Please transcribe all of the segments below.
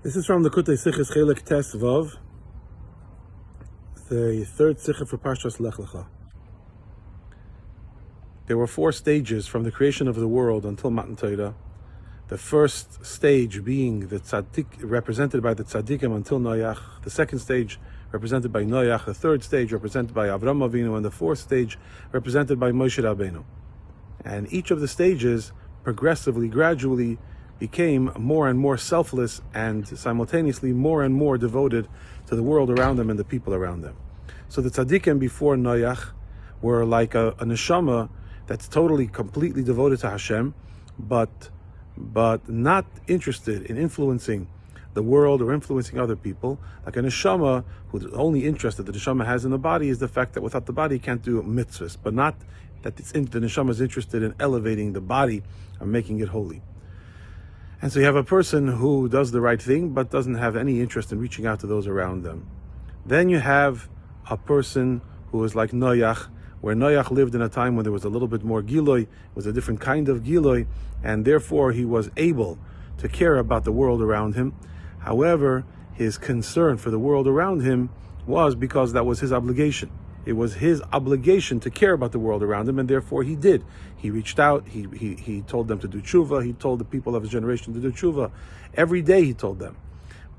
This is from the Kutei Sichos Chelek Tes Vav, the third Sicha for Parshas Lecha. There were 4 stages from the creation of the world until Matan Torah. The first stage being the tzaddik, represented by the tzaddikim until Noach. The second stage represented by Noach. The third stage represented by Avram Avinu, and the fourth stage represented by Moshe Rabbeinu. And each of the stages progressively, gradually became more and more selfless and simultaneously more and more devoted to the world around them and the people around them. So the tzaddikim before Noach were like a neshama that's totally, completely devoted to Hashem, but not interested in influencing the world or influencing other people. Like a neshama, whose only interest that the neshama has in the body is the fact that without the body he can't do mitzvahs, but not that the neshama is interested in elevating the body or making it holy. And so you have a person who does the right thing, but doesn't have any interest in reaching out to those around them. Then you have a person who is like Noach, where Noach lived in a time when there was a little bit more giloi, it was a different kind of giloi, and therefore he was able to care about the world around him. However, his concern for the world around him was because that was his obligation. It was his obligation to care about the world around him, and therefore he did. He reached out, he told them to do tshuva, he told the people of his generation to do tshuva. Every day he told them.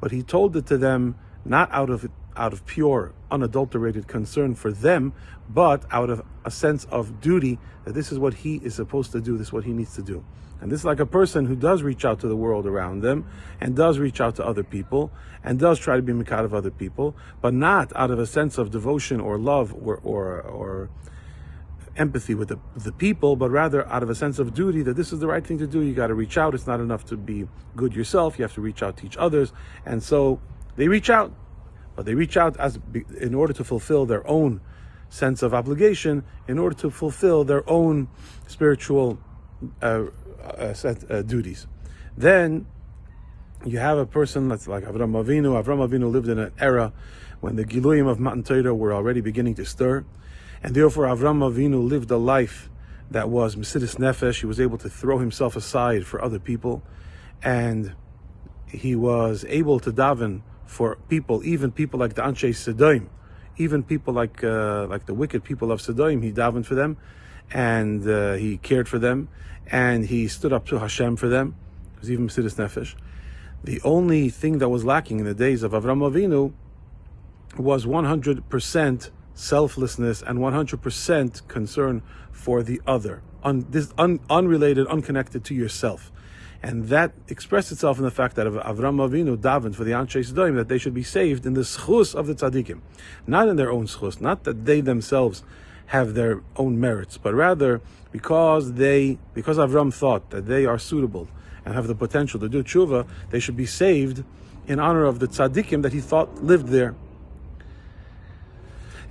But he told it to them not out of pure, unadulterated concern for them, but out of a sense of duty, that this is what he is supposed to do, this is what he needs to do. And this is like a person who does reach out to the world around them, and does reach out to other people, and does try to be mikad of other people, but not out of a sense of devotion or love or empathy with the people, but rather out of a sense of duty, that this is the right thing to do. You got to reach out. It's not enough to be good yourself. You have to reach out to each others. And so they reach out, but they reach out in order to fulfill their own sense of obligation, in order to fulfill their own spiritual duties. Then you have a person that's like Avram Avinu. Avram Avinu lived in an era when the Giluyim of Matan Torah were already beginning to stir, and therefore Avram Avinu lived a life that was Mesiras Nefesh. He was able to throw himself aside for other people, and he was able to daven for people, even people like the Anshe Sodom, even people like the wicked people of Sodom. He davened for them, and he cared for them, and he stood up to Hashem for them. It was even Mesiras Nefesh. The only thing that was lacking in the days of Avram Avinu was 100% selflessness and 100% concern for the other, unrelated, unconnected to yourself. And that expressed itself in the fact that Avram Avinu davened for the Anshe Sodom, that they should be saved in the schus of the tzaddikim, not in their own schus, not that they themselves have their own merits, but rather because Avram thought that they are suitable and have the potential to do tshuva, they should be saved in honor of the tzaddikim that he thought lived there.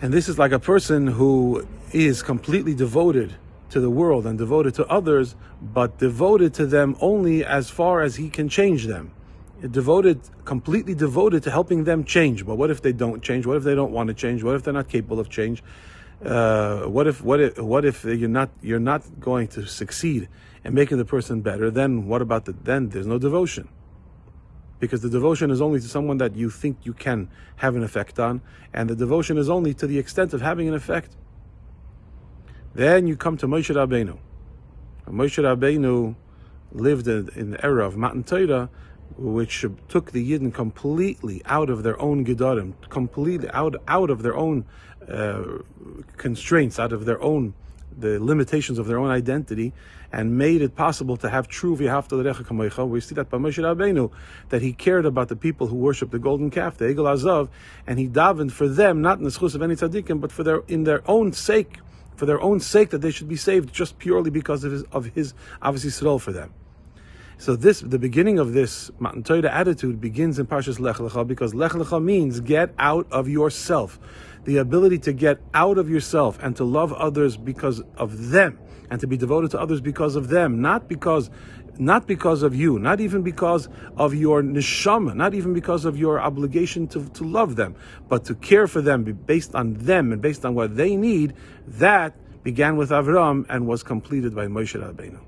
And this is like a person who is completely devoted to the world and devoted to others, but devoted to them only as far as he can change them. Completely devoted to helping them change. But what if they don't change? What if they don't want to change? What if they're not capable of change? What if you're not going to succeed in making the person better? Then what about then there's no devotion. Because the devotion is only to someone that you think you can have an effect on, and the devotion is only to the extent of having an effect. Then you come to Moshe Rabbeinu. Moshe Rabbeinu lived in the era of Matan Torah, which took the Yidden completely out of their own gedarim, completely out of their own constraints, out of the limitations of their own identity, and made it possible to have true v'ahavta l'recha kamocha. We see that by Moshe Rabbeinu, that he cared about the people who worship the golden calf, the Egel Azav, and he davened for them, not in the schus of any tzaddikim, but for their own sake, that they should be saved, just purely because of his obviously Yisrael for them. So the beginning of this Matan Torah attitude begins in Parshas Lecha, because Lecha means get out of yourself. The ability to get out of yourself and to love others because of them, and to be devoted to others because of them, not because of you, not even because of your neshama, not even because of your obligation to love them, but to care for them based on them and based on what they need. That began with Avram and was completed by Moshe Rabbeinu.